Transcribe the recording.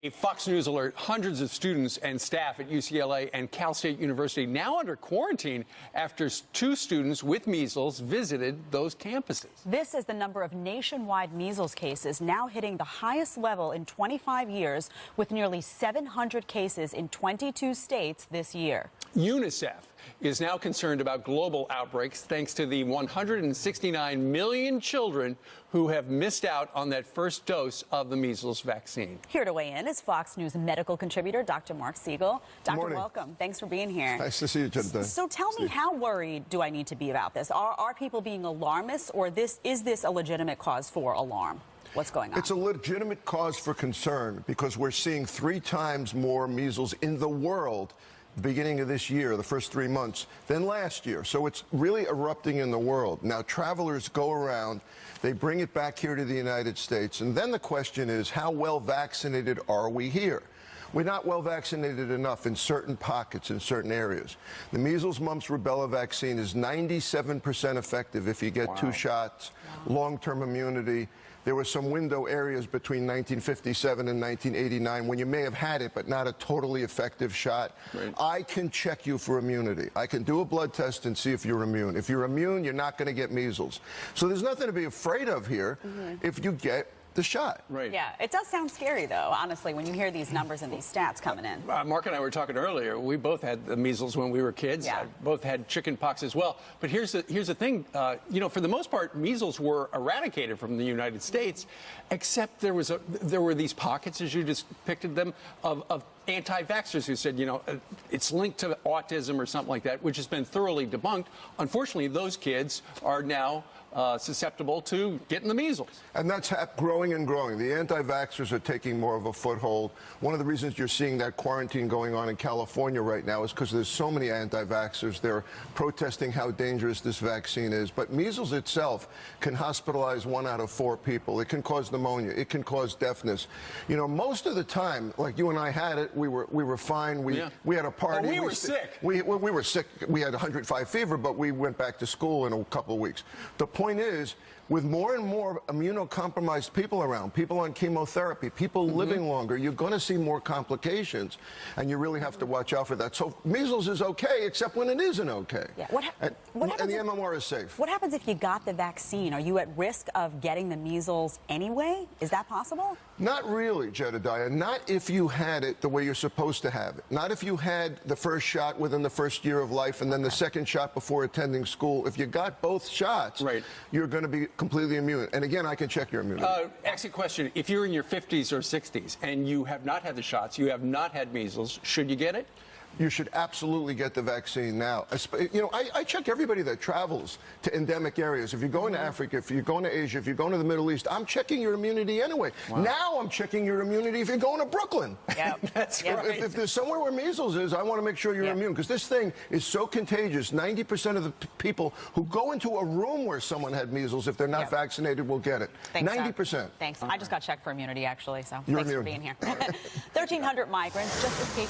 A Fox News alert, hundreds of students and staff at UCLA and Cal State University now under quarantine after two students with measles visited those campuses. This is the number of nationwide measles cases now hitting the highest level in 25 years, with nearly 700 cases in 22 states this year. UNICEF is now concerned about global outbreaks thanks to the 169 million children who have missed out on that first dose of the measles vaccine. Here to weigh in is Fox News medical contributor Dr. Mark Siegel. Doctor, welcome. Thanks for being here. Nice to see you, Jen. So tell me, how worried do I need to be about this? Are people being alarmist, or is this a legitimate cause for alarm? What's going on? It's a legitimate cause for concern because we're seeing 3 times more measles in the world beginning of this year, the first 3 months, than last year. So it's really erupting in the world. Now, travelers go around, they bring it back here to the United States, and then the question is, how well vaccinated are we here? We're not well vaccinated enough in certain pockets, in certain areas. The measles, mumps, rubella vaccine is 97% effective if you get 2 shots, long-term immunity. There were some window areas between 1957 and 1989 when you may have had it, but not a totally effective shot. Right. I can check you for immunity. I can do a blood test and see if you're immune. If you're immune, you're not going to get measles. So there's nothing to be afraid of here if you get the shot. Right. Yeah, it does sound scary, though, honestly, when you hear these numbers and these stats coming in. Mark and I were talking earlier. We both had the measles when we were kids. Yeah. Both had chicken pox as well. But here's the thing. You know, for the most part, measles were eradicated from the United States, except there were these pockets, as you just depicted them, of anti-vaxxers who said, you know, it's linked to autism or something like that, which has been thoroughly debunked. Unfortunately, those kids are now susceptible to getting the measles. And that's growing and growing. The anti-vaxxers are taking more of a foothold. One of the reasons you're seeing that quarantine going on in California right now is because there's so many anti-vaxxers. They're protesting how dangerous this vaccine is. But measles itself can hospitalize 1 out of 4 people. It can cause pneumonia. It can cause deafness. You know, most of the time, like you and I had it, we were fine. We had a party. Oh, we were sick. We were sick. We had 105 fever, but we went back to school in a couple of weeks. The point is, with more and more immunocompromised people around, people on chemotherapy, people living longer, you're going to see more complications, and you really have to watch out for that. So measles is okay, except when it isn't okay. Yeah. And the MMR is safe. What happens if you got the vaccine? Are you at risk of getting the measles anyway? Is that possible? Not really, Jedediah. Not if you had it the way you're supposed to have it. Not if you had the first shot within the first year of life and then the second shot before attending school. If you got both shots, you're going to be completely immune. And again, I can check your immunity. Ask a question. If you're in your 50s or 60s and you have not had the shots, you have not had measles, should you get it? You should absolutely get the vaccine now. You know, I check everybody that travels to endemic areas. If you're going to Africa, if you're going to Asia, if you're going to the Middle East, I'm checking your immunity anyway. Now I'm checking your immunity if you're going to Brooklyn. Yep. That's right. If there's somewhere where measles is, I want to make sure you're immune, because this thing is so contagious. 90% of the people who go into a room where someone had measles, if they're not vaccinated, will get it. Thanks, 90%. Thanks. I just got checked for immunity, actually, so You're thanks immune. for being here. 1,300 migrants just escaped